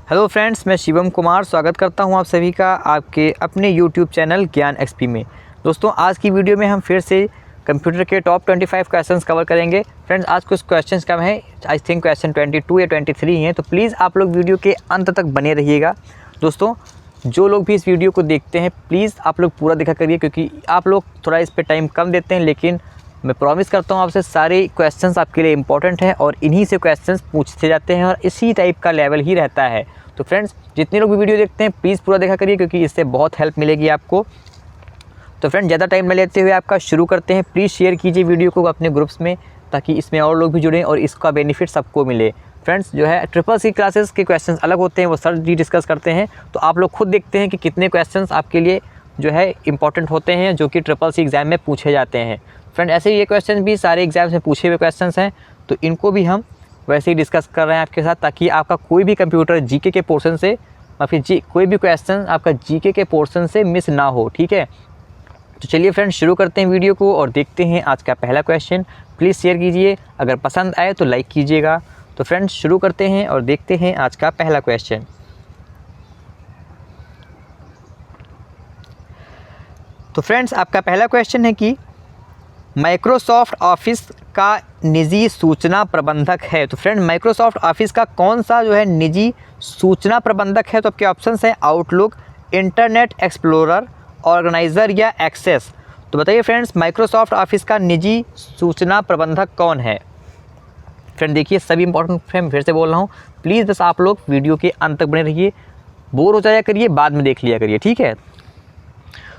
Hello friends, मैं शिवम कुमार स्वागत करता हूं आप सभी का आपके अपने यूट्यूब चैनल ज्ञान एक्सपी में। दोस्तों, आज की वीडियो में हम फिर से कंप्यूटर के टॉप 25 क्वेश्चंस कवर करेंगे। फ्रेंड्स, आज कुछ क्वेश्चंस कम हैं, आई थिंक क्वेश्चन 22 या 23 हैं, तो प्लीज़ आप लोग वीडियो के अंत तक बने रहिएगा। दोस्तों, जो लोग भी इस वीडियो को देखते हैं प्लीज़ आप लोग पूरा देखा करिए, क्योंकि आप लोग थोड़ा इस पर टाइम कम देते हैं, लेकिन मैं प्रॉमिस करता हूँ आपसे सारे क्वेश्चंस आपके लिए इंपॉर्टेंट हैं और इन्हीं से क्वेश्चंस पूछते जाते हैं और इसी टाइप का लेवल ही रहता है। तो फ्रेंड्स, जितने लोग भी वीडियो देखते हैं प्लीज़ पूरा देखा करिए, क्योंकि इससे बहुत हेल्प मिलेगी आपको। तो फ्रेंड्स, ज़्यादा टाइम न लेते हुए आपका शुरू करते हैं। प्लीज़ शेयर कीजिए वीडियो को अपने ग्रुप्स में, ताकि इसमें और लोग भी जुड़ें और इसका बेनिफिट सबको मिले। फ्रेंड्स, जो है CCC क्लासेस के क्वेश्चंस अलग होते हैं, वो सर जी डिस्कस करते हैं, तो आप लोग खुद देखते हैं कि कितने क्वेश्चंस आपके लिए जो है इंपॉर्टेंट होते हैं, जो कि CCC एग्ज़ाम में पूछे जाते हैं। फ्रेंड, ऐसे ये क्वेश्चन भी सारे एग्जाम्स में पूछे हुए क्वेश्चंस हैं, तो इनको भी हम वैसे ही डिस्कस कर रहे हैं आपके साथ, ताकि आपका कोई भी कंप्यूटर जीके के पोर्शन से या फिर कोई भी क्वेश्चन आपका जीके के पोर्शन से मिस ना हो। ठीक है, तो चलिए फ्रेंड्स, शुरू करते हैं वीडियो को और देखते हैं आज का पहला क्वेश्चन। प्लीज़ शेयर कीजिए, अगर पसंद आए तो लाइक कीजिएगा। तो फ्रेंड्स, शुरू करते हैं और देखते हैं आज का पहला क्वेश्चन। तो फ्रेंड्स, आपका पहला क्वेश्चन है कि माइक्रोसॉफ्ट ऑफिस का निजी सूचना प्रबंधक है। तो फ्रेंड, माइक्रोसॉफ्ट ऑफिस का कौन सा जो है निजी सूचना प्रबंधक है? तो आपके ऑप्शंस हैं आउटलुक, इंटरनेट एक्सप्लोरर, ऑर्गेनाइज़र या एक्सेस। तो बताइए फ्रेंड्स, माइक्रोसॉफ्ट ऑफिस का निजी सूचना प्रबंधक कौन है? फ्रेंड देखिए, सभी इंपॉर्टेंट फ्रेंड फिर से बोल रहा हूँ, प्लीज़ बस आप लोग वीडियो के अंत तक बने रहिए, बोर हो जाया करिए, बाद में देख लिया करिए। ठीक है,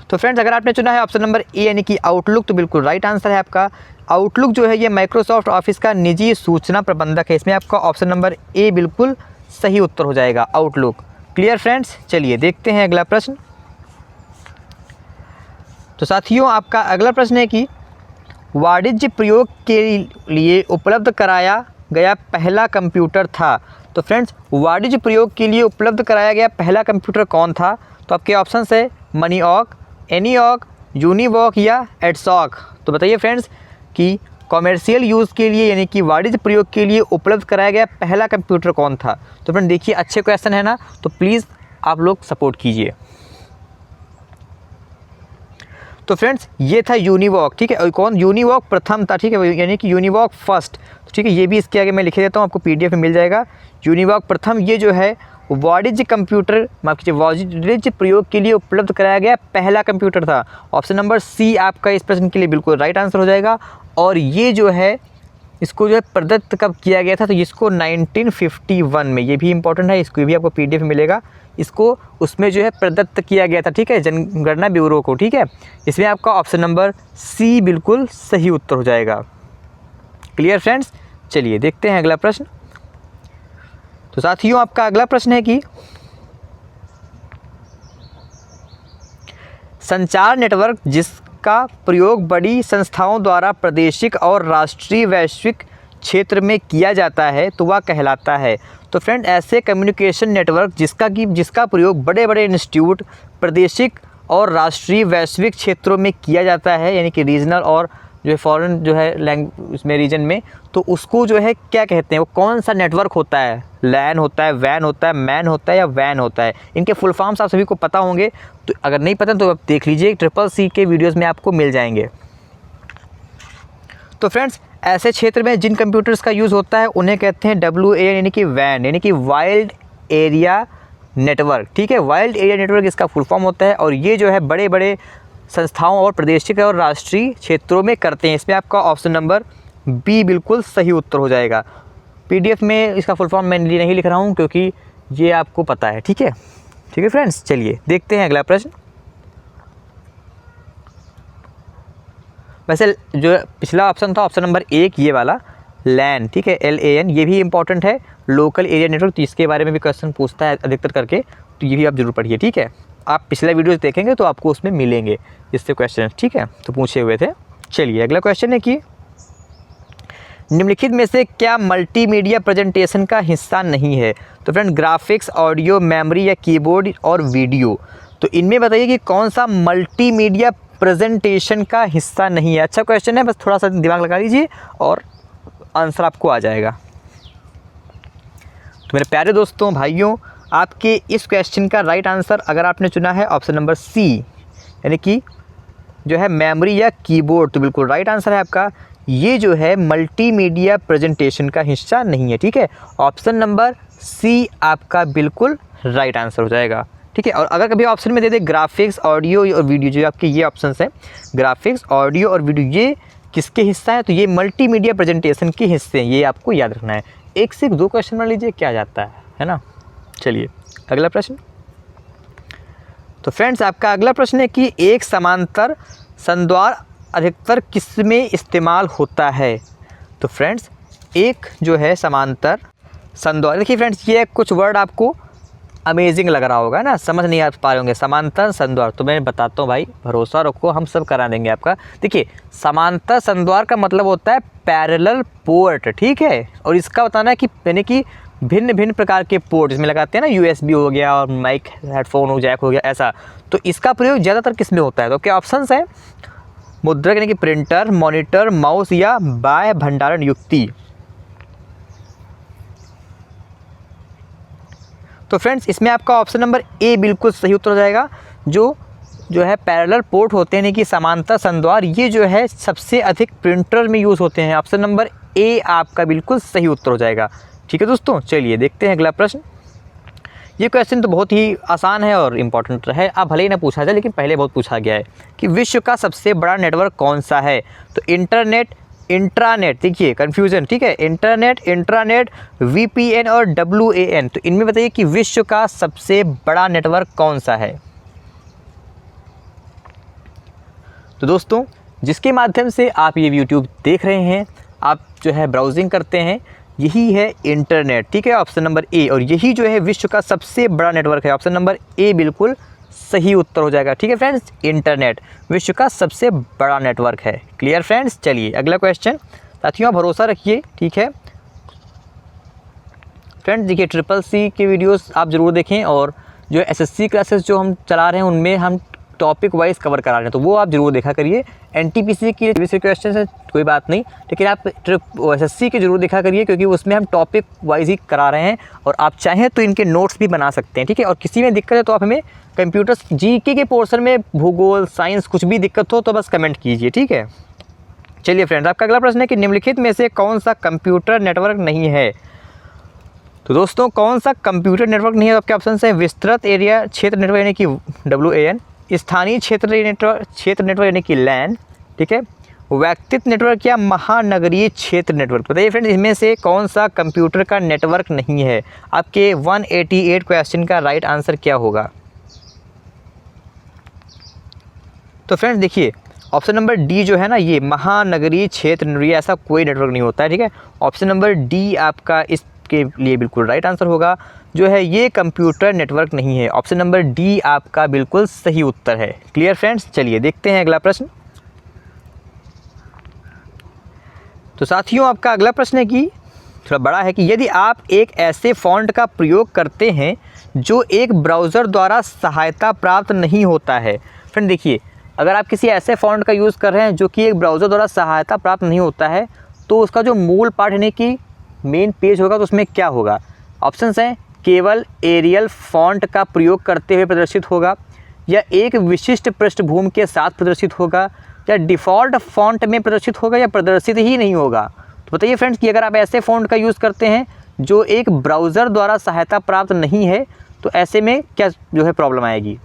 तो फ्रेंड्स, अगर आपने चुना है ऑप्शन नंबर ए यानी कि आउटलुक, तो बिल्कुल राइट आंसर है आपका। आउटलुक जो है ये माइक्रोसॉफ्ट ऑफिस का निजी सूचना प्रबंधक है। इसमें आपका ऑप्शन नंबर ए बिल्कुल सही उत्तर हो जाएगा, आउटलुक। क्लियर फ्रेंड्स, चलिए देखते हैं अगला प्रश्न। तो साथियों, आपका अगला प्रश्न है कि वाणिज्य प्रयोग के लिए उपलब्ध कराया गया पहला कंप्यूटर था। तो फ्रेंड्स, वाणिज्य प्रयोग के लिए उपलब्ध कराया गया पहला कंप्यूटर कौन था? तो आपके ऑप्शन है मनीऑक, एनीऑक, यूनिवॉक या एडसॉक। तो बताइए फ्रेंड्स कि कॉमर्शियल यूज़ के लिए यानी कि वाणिज्य प्रयोग के लिए उपलब्ध कराया गया पहला कंप्यूटर कौन था? तो फ्रेंड देखिए, अच्छे क्वेश्चन है ना, तो प्लीज़ आप लोग सपोर्ट कीजिए। तो फ्रेंड्स, ये था यूनिवॉक। ठीक है, और कौन? यूनिवॉक प्रथम था। ठीक है, यानी कि यूनिवॉक फर्स्ट। तो ठीक है, ये भी इसके आगे मैं लिखे देता हूँ, आपको PDF में मिल जाएगा। यूनिवॉक प्रथम ये जो है वाणिज्य कंप्यूटर, माफ कीजिए, वाणिज्य प्रयोग के लिए उपलब्ध कराया गया पहला कंप्यूटर था। ऑप्शन नंबर सी आपका इस प्रश्न के लिए बिल्कुल राइट आंसर हो जाएगा। और ये जो है इसको जो है प्रदत्त कब किया गया था? तो इसको 1951 में, ये भी इंपॉर्टेंट है, इसको भी आपको PDF मिलेगा। इसको उसमें जो है प्रदत्त किया गया था, ठीक है, जनगणना ब्यूरो को। ठीक है, इसमें आपका ऑप्शन नंबर सी बिल्कुल सही उत्तर हो जाएगा। क्लियर फ्रेंड्स, चलिए देखते हैं अगला प्रश्न। तो साथियों, आपका अगला प्रश्न है कि संचार नेटवर्क जिसका प्रयोग बड़ी संस्थाओं द्वारा प्रादेशिक और राष्ट्रीय वैश्विक क्षेत्र में किया जाता है, तो वह कहलाता है। तो फ्रेंड, ऐसे कम्युनिकेशन नेटवर्क जिसका प्रयोग बड़े बड़े इंस्टीट्यूट, प्रादेशिक और राष्ट्रीय वैश्विक क्षेत्रों में किया जाता है, यानी कि रीजनल और जो है फॉरेन जो है लैंग्वेज उसमें रीजन में, तो उसको जो है क्या कहते हैं? वो कौन सा नेटवर्क होता है? लैन होता है, वैन होता है, मैन होता है या वैन होता है? इनके फुल फॉर्म्स आप सभी को पता होंगे, तो अगर नहीं पता तो आप देख लीजिए, CCC के वीडियोज़ में आपको मिल जाएंगे। तो फ्रेंड्स, ऐसे क्षेत्र में जिन कंप्यूटर्स का यूज़ होता है उन्हें कहते हैं WAN यानी कि वैन, यानी कि वाइल्ड एरिया नेटवर्क। ठीक है, वाइल्ड एरिया नेटवर्क इसका फुल फॉर्म होता है, और ये जो है बड़े बड़े संस्थाओं और प्रादेशिक और राष्ट्रीय क्षेत्रों में करते हैं। इसमें आपका ऑप्शन नंबर बी बिल्कुल सही उत्तर हो जाएगा। PDF में इसका फुल फॉर्म मैं नहीं लिख रहा हूँ, क्योंकि ये आपको पता है। ठीक है, ठीक है फ्रेंड्स, चलिए देखते हैं अगला प्रश्न। वैसे जो पिछला ऑप्शन था, ऑप्शन नंबर 1 ये वाला LAN, ठीक है, LAN, ये भी इंपॉर्टेंट है, लोकल एरिया नेटवर्क। तो इसके बारे में भी क्वेश्चन पूछता है अधिकतर करके, तो ये भी आप जरूर पढ़िए। ठीक है, आप पिछला वीडियो देखेंगे तो आपको उसमें मिलेंगे इससे क्वेश्चन। ठीक है, तो पूछे हुए थे। चलिए अगला क्वेश्चन है कि निम्नलिखित में से क्या मल्टीमीडिया प्रेजेंटेशन का हिस्सा नहीं है? तो फ्रेंड, ग्राफिक्स, ऑडियो, मेमोरी या कीबोर्ड और वीडियो। तो इनमें बताइए कि कौन सा मल्टीमीडिया प्रेजेंटेशन का हिस्सा नहीं है। अच्छा क्वेश्चन है, बस थोड़ा सा दिमाग लगा लीजिए और आंसर आपको आ जाएगा। तो मेरे प्यारे दोस्तों, भाइयों, आपके इस क्वेश्चन का राइट आंसर अगर आपने चुना है ऑप्शन नंबर सी, यानी कि जो है मेमोरी या कीबोर्ड, तो बिल्कुल राइट आंसर है आपका। ये जो है मल्टीमीडिया प्रेजेंटेशन का हिस्सा नहीं है, ठीक है। ऑप्शन नंबर सी आपका बिल्कुल राइट आंसर हो जाएगा, ठीक है। और अगर कभी ऑप्शन में दे दे ग्राफिक्स, ऑडियो और वीडियो, जो आपके ये ऑप्शंस हैं ग्राफिक्स, ऑडियो और वीडियो, ये किसके हिस्सा है, तो ये मल्टीमीडिया प्रेजेंटेशन के हिस्से हैं, ये आपको याद रखना है। एक से 2 क्वेश्चन मान लीजिए क्या जाता है ना। चलिए अगला प्रश्न। तो फ्रेंड्स आपका अगला प्रश्न है कि एक समांतर संद्वार अधिकतर किस में इस्तेमाल होता है। तो फ्रेंड्स एक जो है समांतर संद्वार, देखिए फ्रेंड्स ये कुछ वर्ड आपको अमेजिंग लग रहा होगा ना, समझ नहीं आ पा रहे होंगे। समांतर संद्वार तो मैं बताता हूँ भाई, भरोसा रखो हम सब करा देंगे आपका। देखिए समांतर संद्वार का मतलब होता है पैरेलल पोर्ट, ठीक है। और इसका बताना है कि यानी कि भिन्न भिन्न प्रकार के पोर्ट इसमें लगाते हैं ना, यूएसबी हो गया और माइक हेडफोन हो, जैक हो गया, ऐसा। तो इसका प्रयोग ज़्यादातर किस में होता है, तो क्या ऑप्शंस हैं मुद्रक यानी कि प्रिंटर, मॉनिटर, माउस या बाह्य भंडारण युक्ति। तो फ्रेंड्स इसमें आपका ऑप्शन नंबर ए बिल्कुल सही उत्तर हो जाएगा। जो है पैरेलल पोर्ट होते हैं यानी कि समांतर संद्वार, ये जो है सबसे अधिक प्रिंटर में यूज़ होते हैं। ऑप्शन नंबर ए आपका बिल्कुल सही उत्तर हो जाएगा, ठीक है दोस्तों। चलिए देखते हैं अगला प्रश्न। ये क्वेश्चन तो बहुत ही आसान है और इम्पॉर्टेंट है, आप भले ही ना पूछा जाए लेकिन पहले बहुत पूछा गया है कि विश्व का सबसे बड़ा नेटवर्क कौन सा है। तो इंटरनेट, इंट्रानेट, देखिए कन्फ्यूज़न, ठीक है। इंटरनेट, इंट्रानेट, VPN और WAN, तो इनमें बताइए कि विश्व का सबसे बड़ा नेटवर्क कौन सा है। तो दोस्तों जिसके माध्यम से आप ये यूट्यूब देख रहे हैं, आप जो है ब्राउजिंग करते हैं, यही है इंटरनेट, ठीक है। ऑप्शन नंबर ए, और यही जो है विश्व का सबसे बड़ा नेटवर्क है। ऑप्शन नंबर ए बिल्कुल सही उत्तर हो जाएगा, ठीक है फ्रेंड्स। इंटरनेट विश्व का सबसे बड़ा नेटवर्क है। Clear friends. चलिए अगला क्वेश्चन। साथियों भरोसा रखिए, ठीक है फ्रेंड्स। देखिए SSC के वीडियोस आप ज़रूर देखें, और जो SSC क्लासेस जो हम चला रहे हैं उनमें हम टॉपिक वाइज कवर करा रहे हैं, तो वो आप जरूर देखा करिए। NTPC की क्वेश्चन है कोई बात नहीं, लेकिन आप SSC के जरूर देखा करिए, क्योंकि उसमें हम टॉपिक वाइज ही करा रहे हैं। और आप चाहें तो इनके नोट्स भी बना सकते हैं, ठीक है। और किसी में दिक्कत है तो आप हमें कंप्यूटर GK के पोर्शन में, भूगोल, साइंस, कुछ भी दिक्कत हो तो बस कमेंट कीजिए, ठीक है। चलिए फ्रेंड्स आपका अगला प्रश्न है कि निम्नलिखित में से कौन सा कंप्यूटर नेटवर्क नहीं है। तो दोस्तों कौन सा कंप्यूटर नेटवर्क नहीं है, तो आपके ऑप्शन हैं विस्तृत एरिया क्षेत्र नेटवर्क यानी कि WAN, स्थानीय क्षेत्र नेटवर्क यानी कि LAN, ठीक है, व्यक्तिगत नेटवर्क या महानगरीय क्षेत्र नेटवर्क। बताइए फ्रेंड्स इसमें से कौन सा कंप्यूटर का नेटवर्क नहीं है। आपके 188 क्वेश्चन का राइट आंसर क्या होगा। तो फ्रेंड्स देखिए ऑप्शन नंबर डी जो है ना, ये महानगरीय क्षेत्र नेटवर्क, ऐसा कोई नेटवर्क नहीं होता है, ठीक है। ऑप्शन नंबर डी आपका इसके लिए बिल्कुल राइट आंसर होगा। जो है ये कंप्यूटर नेटवर्क नहीं है। ऑप्शन नंबर डी आपका बिल्कुल सही उत्तर है। Clear friends. चलिए देखते हैं अगला प्रश्न। तो साथियों आपका अगला प्रश्न है कि थोड़ा बड़ा है कि यदि आप एक ऐसे फॉन्ट का प्रयोग करते हैं जो एक ब्राउज़र द्वारा सहायता प्राप्त नहीं होता है। फ्रेंड देखिए अगर आप किसी ऐसे फॉन्ट का यूज़ कर रहे हैं जो कि एक ब्राउज़र द्वारा सहायता प्राप्त नहीं होता है, तो उसका जो मूल पाठ यानी कि मेन पेज होगा तो उसमें क्या होगा। ऑप्शंस हैं केवल एरियल फॉन्ट का प्रयोग करते हुए प्रदर्शित होगा, या एक विशिष्ट पृष्ठभूमि के साथ प्रदर्शित होगा, या डिफ़ॉल्ट फॉन्ट में प्रदर्शित होगा, या प्रदर्शित ही नहीं होगा। तो बताइए फ्रेंड्स कि अगर आप ऐसे फॉन्ट का यूज़ करते हैं जो एक ब्राउज़र द्वारा सहायता प्राप्त नहीं है, तो ऐसे में क्या जो है प्रॉब्लम आएगी।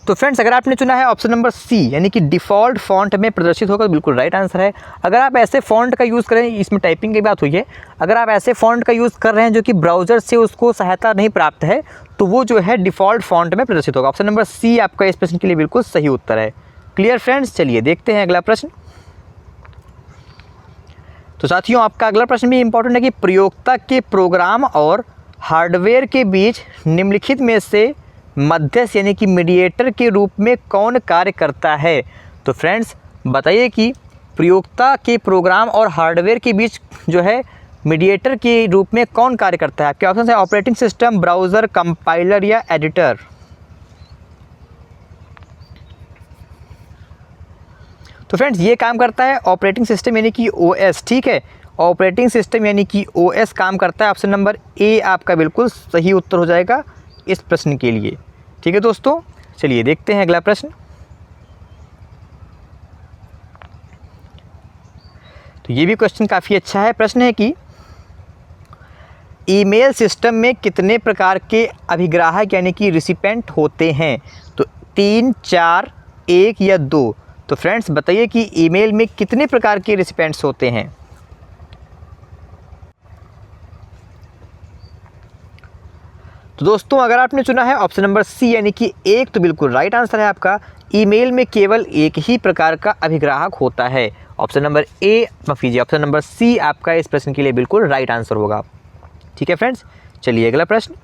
तो फ्रेंड्स अगर आपने चुना है ऑप्शन नंबर सी यानी कि डिफ़ॉल्ट फॉन्ट में प्रदर्शित होगा, तो बिल्कुल राइट आंसर है। अगर आप ऐसे फॉन्ट का यूज़ करें, इसमें टाइपिंग की बात हुई है, अगर आप ऐसे फॉन्ट का यूज़ कर रहे हैं जो कि ब्राउज़र से उसको सहायता नहीं प्राप्त है, तो वो जो है डिफ़ॉल्ट फॉन्ट में प्रदर्शित होगा। ऑप्शन नंबर सी आपका इस प्रश्न के लिए बिल्कुल सही उत्तर है। Clear friends. चलिए देखते हैं अगला प्रश्न। तो साथियों आपका अगला प्रश्न भी इंपॉर्टेंट है कि प्रयोक्ता के प्रोग्राम और हार्डवेयर के बीच निम्नलिखित में से मध्यस्थ यानी कि मीडिएटर के रूप में कौन कार्य करता है। तो फ्रेंड्स बताइए कि प्रयोक्ता के प्रोग्राम और हार्डवेयर के बीच जो है मीडिएटर के रूप में कौन कार्य करता है। आपके ऑप्शन है ऑपरेटिंग सिस्टम, ब्राउज़र, कंपाइलर या एडिटर। तो फ्रेंड्स ये काम करता है ऑपरेटिंग सिस्टम यानी कि OS, ठीक है। ऑपरेटिंग सिस्टम यानी कि OS काम करता है? ऑप्शन नंबर ए आपका बिल्कुल सही उत्तर हो जाएगा इस प्रश्न के लिए। ठीक है दोस्तों, चलिए देखते हैं अगला प्रश्न। तो ये भी क्वेश्चन काफ़ी अच्छा है। प्रश्न है कि ईमेल सिस्टम में कितने प्रकार के अभिग्राहक यानी कि रिसिपेंट होते हैं? तो 3, 4, 1 या 2? तो फ्रेंड्स बताइए कि ईमेल में कितने प्रकार के रिसिपेंट्स होते हैं? तो दोस्तों अगर आपने चुना है ऑप्शन नंबर सी यानी कि 1 तो बिल्कुल राइट आंसर है आपका। ईमेल में केवल एक ही प्रकार का अभिग्राहक होता है। ऑप्शन नंबर ए, माफ कीजिए, ऑप्शन नंबर सी आपका इस प्रश्न के लिए बिल्कुल राइट आंसर होगा। ठीक है फ्रेंड्स, चलिए अगला प्रश्न।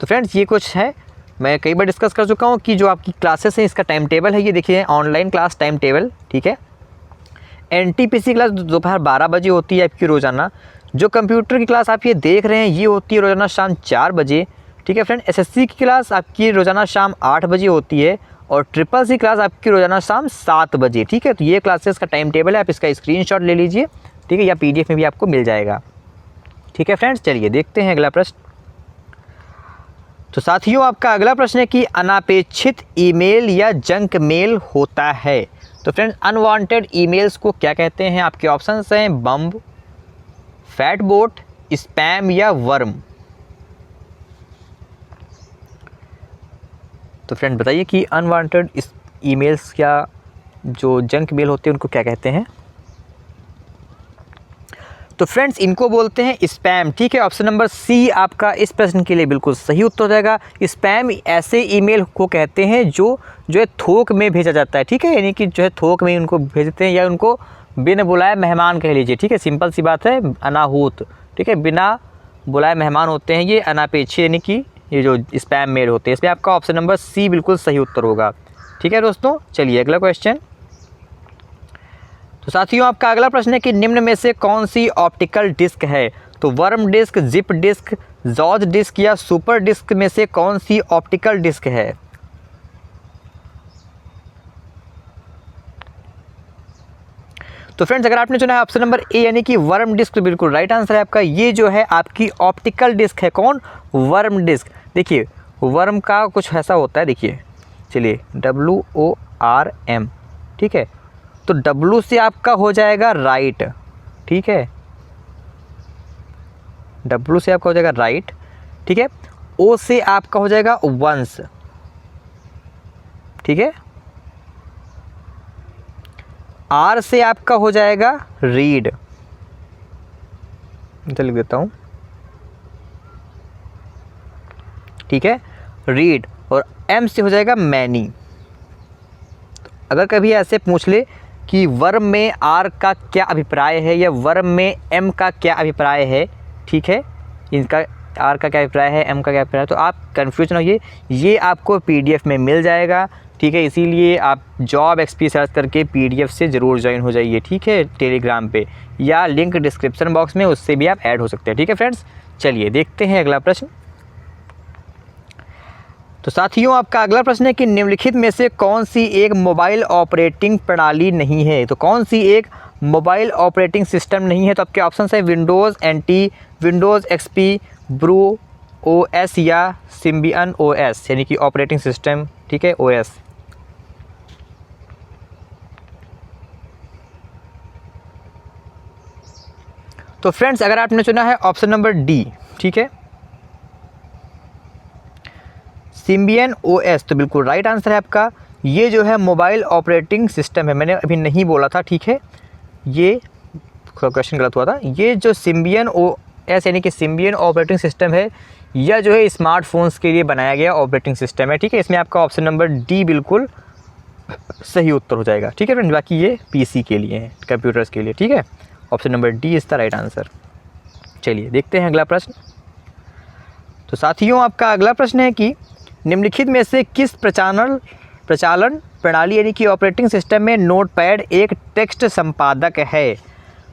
तो फ्रेंड्स ये कुछ है, मैं कई बार डिस्कस कर चुका हूँ कि जो आपकी क्लासेस हैं इसका टाइम टेबल है, ये देखिए ऑनलाइन क्लास टाइम टेबल। ठीक है, NTPC क्लास दोपहर 12 बजे होती है आपकी रोज़ाना। जो कंप्यूटर की क्लास आप ये देख रहे हैं ये होती है रोज़ाना शाम 4 बजे। ठीक है फ्रेंड, SSC की क्लास आपकी रोज़ाना शाम 8 बजे होती है और CCC क्लास आपकी रोज़ाना शाम 7 बजे। ठीक है, तो ये क्लासेस का टाइम टेबल है, आप इसका स्क्रीनशॉट ले लीजिए। ठीक है, या PDF में भी आपको मिल जाएगा। ठीक है फ्रेंड्स, चलिए देखते हैं अगला प्रश्न। तो साथियों आपका अगला प्रश्न है कि अनापेक्षित ईमेल या जंक मेल होता है? तो फ्रेंड्स अनवांटेड ईमेल्स को क्या कहते हैं? आपके ऑप्शंस हैं बम्ब, फैटबॉट, स्पैम या वर्म। तो फ्रेंड बताइए कि अनवांटेड ईमेल्स या जो जंक मेल होते हैं उनको क्या कहते हैं? तो फ्रेंड्स इनको बोलते हैं स्पैम। ठीक है, ऑप्शन नंबर सी आपका इस प्रश्न के लिए बिल्कुल सही उत्तर हो जाएगा। स्पैम ऐसे ईमेल को कहते हैं जो है थोक में भेजा जाता है। ठीक है, यानी कि जो है थोक में उनको भेजते हैं या उनको बिना बुलाए मेहमान कह लीजिए। ठीक है, सिंपल सी बात है, अनाहूत। ठीक है, बिना बुलाए मेहमान होते हैं ये अनापेक्षित यानी कि ये जो स्पैम मेल होते हैं। इसमें आपका ऑप्शन नंबर सी बिल्कुल सही उत्तर होगा। ठीक है दोस्तों, चलिए अगला क्वेश्चन। तो साथियों आपका अगला प्रश्न है कि निम्न में से कौन सी ऑप्टिकल डिस्क है? तो वर्म डिस्क, जिप डिस्क, जॉर्ज डिस्क या सुपर डिस्क में से कौन सी ऑप्टिकल डिस्क है? तो फ्रेंड्स अगर आपने चुना है ऑप्शन नंबर ए यानी कि वर्म डिस्क तो बिल्कुल राइट आंसर है आपका। ये जो है आपकी ऑप्टिकल डिस्क है। कौन? Worm disc. देखिए वर्म का कुछ ऐसा होता है, देखिए चलिए WORM। ठीक है, तो W से आपका हो जाएगा राइट। ठीक है, W से आपका हो जाएगा राइट। ठीक है, O से आपका हो जाएगा वंस। ठीक है, R से आपका हो जाएगा रीड। लिख देता हूँ। ठीक है, रीड। और M से हो जाएगा मैनी। तो अगर कभी ऐसे पूछ ले कि वर्म में R का क्या अभिप्राय है या वर्म में M का क्या अभिप्राय है, ठीक है, इनका R का क्या अभिप्राय है, M का क्या अभिप्राय है, तो आप कन्फ्यूज ना होइए, ये आपको PDF में मिल जाएगा। ठीक है, इसीलिए आप जॉब XP सर्च करके PDF से ज़रूर ज्वाइन हो जाइए। ठीक है, टेलीग्राम पे, या लिंक डिस्क्रिप्शन बॉक्स में, उससे भी आप ऐड हो सकते हैं। ठीक है फ्रेंड्स, चलिए देखते हैं अगला प्रश्न। तो साथियों आपका अगला प्रश्न है कि निम्नलिखित में से कौन सी एक मोबाइल ऑपरेटिंग प्रणाली नहीं है? तो कौन सी एक मोबाइल ऑपरेटिंग सिस्टम नहीं है? तो आपके ऑप्शन है Windows NT, Windows XP, Brew OS या सिम्बियन OS यानी कि ऑपरेटिंग सिस्टम। ठीक है, OS। तो फ्रेंड्स अगर आपने चुना है ऑप्शन नंबर डी, ठीक है, सिम्बियन OS, तो बिल्कुल राइट आंसर है आपका। ये जो है मोबाइल ऑपरेटिंग सिस्टम है, मैंने अभी नहीं बोला था। ठीक है, ये क्वेश्चन गलत हुआ था। ये जो सिम्बियन OS यानी कि सिम्बियन ऑपरेटिंग सिस्टम है, यह जो है स्मार्टफोन्स के लिए बनाया गया ऑपरेटिंग सिस्टम है। ठीक है, इसमें आपका ऑप्शन नंबर डी बिल्कुल सही उत्तर हो जाएगा। ठीक है फ्रेंड, बाकी ये PC के लिए है, कंप्यूटर्स के लिए। ठीक है, option number D is the right answer. चलिए देखते हैं अगला प्रश्न। तो साथियों आपका अगला प्रश्न है कि निम्नलिखित में से किस प्रचालन प्रणाली यानी कि ऑपरेटिंग सिस्टम में नोटपैड एक टेक्स्ट संपादक है?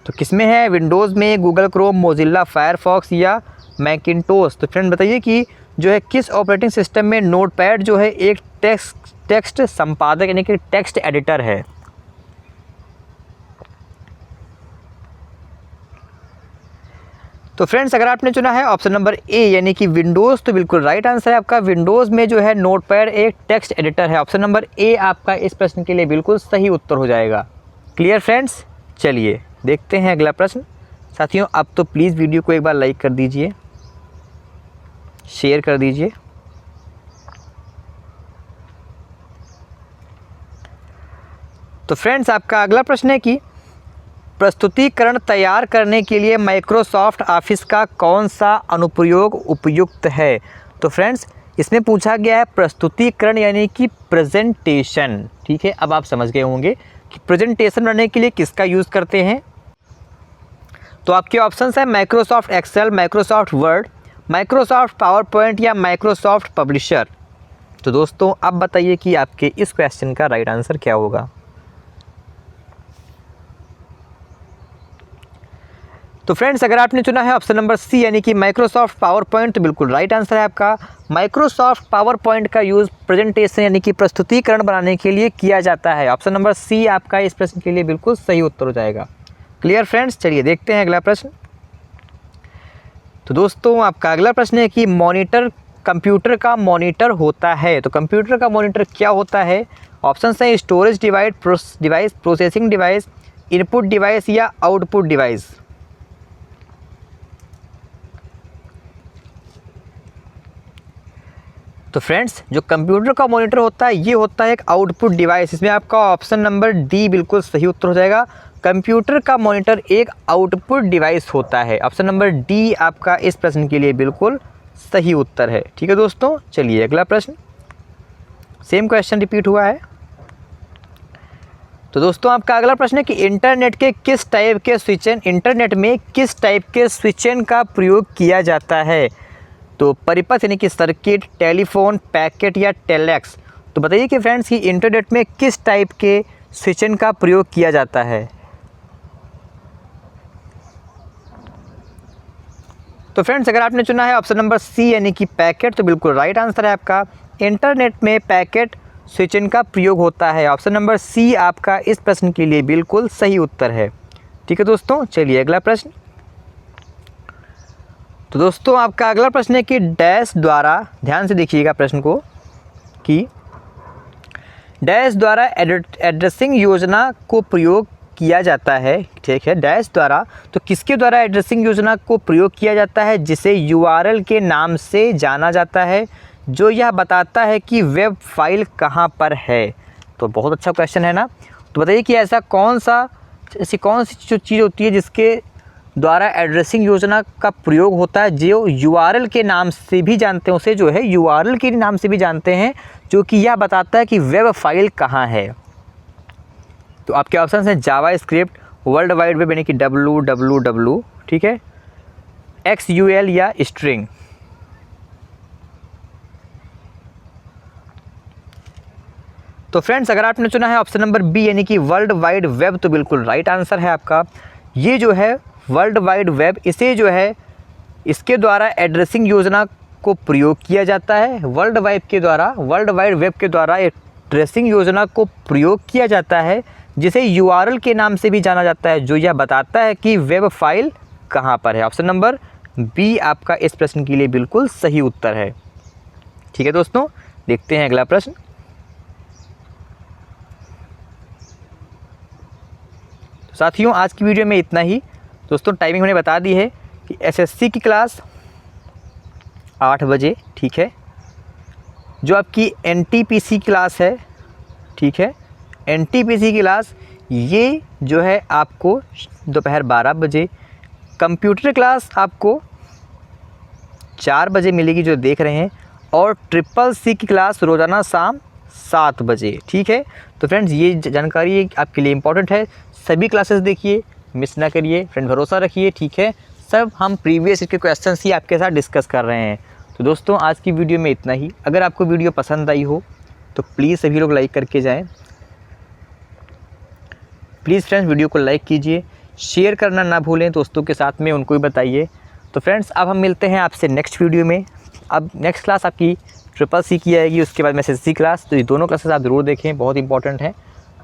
तो किसमें है? विंडोज़ में, गूगल क्रोम, मोजिल्ला फायरफॉक्स या मैकिन्टोश। तो फ्रेंड बताइए कि जो है किस ऑपरेटिंग सिस्टम में नोटपैड जो है एक टेक्स्ट संपादक यानी कि टेक्स्ट एडिटर है? तो फ्रेंड्स अगर आपने चुना है ऑप्शन नंबर ए यानी कि विंडोज़, तो बिल्कुल राइट आंसर है आपका। विंडोज़ में जो है नोटपैड एक टेक्स्ट एडिटर है। ऑप्शन नंबर ए आपका इस प्रश्न के लिए बिल्कुल सही उत्तर हो जाएगा। क्लियर फ्रेंड्स, चलिए देखते हैं अगला प्रश्न। साथियों अब तो प्लीज़ वीडियो को एक बार लाइक कर दीजिए, शेयर कर दीजिए। तो फ्रेंड्स आपका अगला प्रश्न है कि प्रस्तुतिकरण तैयार करने के लिए माइक्रोसॉफ्ट ऑफिस का कौन सा अनुप्रयोग उपयुक्त है। तो फ्रेंड्स इसमें पूछा गया है प्रस्तुतिकरण यानी कि प्रेजेंटेशन। ठीक है, अब आप समझ गए होंगे कि प्रेजेंटेशन बनाने के लिए किसका यूज़ करते हैं। तो आपके ऑप्शंस हैं Microsoft Excel, Microsoft Word, Microsoft PowerPoint या माइक्रोसॉफ्ट पब्लिशर। तो दोस्तों अब बताइए कि आपके इस क्वेश्चन का राइट आंसर क्या होगा। तो फ्रेंड्स अगर आपने चुना है ऑप्शन नंबर सी यानी कि माइक्रोसॉफ्ट पावर पॉइंट, तो बिल्कुल राइट आंसर है आपका। माइक्रोसॉफ्ट पावर पॉइंट का यूज़ प्रेजेंटेशन यानी कि प्रस्तुतिकरण बनाने के लिए किया जाता है। ऑप्शन नंबर सी आपका इस प्रश्न के लिए बिल्कुल सही उत्तर हो जाएगा। क्लियर फ्रेंड्स, चलिए देखते हैं अगला प्रश्न। तो दोस्तों आपका अगला प्रश्न है कि मॉनिटर कंप्यूटर का मॉनिटर होता है। तो कंप्यूटर का मॉनिटर क्या होता है। ऑप्शन हैं storage device, processing device, input device या आउटपुट डिवाइस। तो फ्रेंड्स जो कंप्यूटर का मॉनिटर होता है ये होता है एक आउटपुट डिवाइस। इसमें आपका ऑप्शन नंबर डी बिल्कुल सही उत्तर हो जाएगा। कंप्यूटर का मॉनिटर एक आउटपुट डिवाइस होता है। ऑप्शन नंबर डी आपका इस प्रश्न के लिए बिल्कुल सही उत्तर है। ठीक है दोस्तों, चलिए अगला प्रश्न। सेम क्वेश्चन रिपीट हुआ है। तो दोस्तों आपका अगला प्रश्न है कि इंटरनेट में किस टाइप के स्विचन का प्रयोग किया जाता है। तो परिपथ यानी कि सर्किट, टेलीफोन, पैकेट या टेलेक्स। तो बताइए कि फ्रेंड्स कि इंटरनेट में किस टाइप के स्विचन का प्रयोग किया जाता है। तो फ्रेंड्स अगर आपने चुना है ऑप्शन नंबर सी यानी कि पैकेट, तो बिल्कुल राइट आंसर है आपका। इंटरनेट में पैकेट स्विचन का प्रयोग होता है। ऑप्शन नंबर सी आपका इस प्रश्न के लिए बिल्कुल सही उत्तर है। ठीक है दोस्तों, चलिए अगला प्रश्न। तो दोस्तों आपका अगला प्रश्न है कि डैश द्वारा, ध्यान से देखिएगा प्रश्न को, कि डैश द्वारा एड्रेसिंग योजना को प्रयोग किया जाता है। ठीक है, डैश द्वारा, तो किसके द्वारा एड्रेसिंग योजना को प्रयोग किया जाता है जिसे URL के नाम से जाना जाता है, जो यह बताता है कि वेब फाइल कहाँ पर है। तो बहुत अच्छा क्वेश्चन है ना। तो बताइए कि ऐसी कौन सी जो चीज़ होती है जिसके द्वारा एड्रेसिंग योजना का प्रयोग होता है, जो URL के नाम से भी जानते हैं, उसे जो है URL के नाम से भी जानते हैं, जो कि यह बताता है कि वेब फाइल कहाँ है। तो आपके ऑप्शन हैं जावा स्क्रिप्ट, वर्ल्ड वाइड वेब यानी कि WWW, ठीक है, XUL या स्ट्रिंग। तो फ्रेंड्स अगर आपने चुना है ऑप्शन नंबर बी यानी कि वर्ल्ड वाइड वेब, तो बिल्कुल राइट आंसर है आपका। ये जो है वर्ल्ड वाइड वेब, इसे जो है इसके द्वारा एड्रेसिंग योजना को प्रयोग किया जाता है। वर्ल्ड वाइड वेब के द्वारा एड्रेसिंग योजना को प्रयोग किया जाता है, जिसे URL के नाम से भी जाना जाता है, जो यह बताता है कि वेब फाइल कहाँ पर है। ऑप्शन नंबर बी आपका इस प्रश्न के लिए बिल्कुल सही उत्तर है। ठीक है दोस्तों, देखते हैं अगला प्रश्न। साथियों आज की वीडियो में इतना ही। दोस्तों टाइमिंग मैंने बता दी है कि SSC की क्लास 8 बजे, ठीक है, जो आपकी NTPC क्लास है, ठीक है, NTPC की क्लास ये जो है आपको दोपहर 12 बजे, कंप्यूटर क्लास आपको 4 बजे मिलेगी जो देख रहे हैं, और SSC की क्लास रोज़ाना शाम 7 बजे। ठीक है, तो फ्रेंड्स ये जानकारी आपके लिए इम्पोर्टेंट है। सभी क्लासेस देखिए, मिस ना करिए फ्रेंड, भरोसा रखिए। ठीक है, सब हम प्रीवियस के क्वेश्चंस ही आपके साथ डिस्कस कर रहे हैं। तो दोस्तों आज की वीडियो में इतना ही। अगर आपको वीडियो पसंद आई हो तो प्लीज़ सभी लोग लाइक करके जाएं। प्लीज़ फ्रेंड्स वीडियो को लाइक कीजिए, शेयर करना ना भूलें दोस्तों के साथ में, उनको भी बताइए। तो फ्रेंड्स अब हम मिलते हैं आपसे नेक्स्ट वीडियो में। अब नेक्स्ट क्लास आपकी SSC की आएगी, उसके बाद में SSC क्लास, तो ये दोनों क्लासेस आप ज़रूर देखें, बहुत इंपॉर्टेंट है।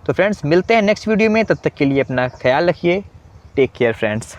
तो फ्रेंड्स मिलते हैं नेक्स्ट वीडियो में, तब तक के लिए अपना ख्याल रखिए। Take care friends.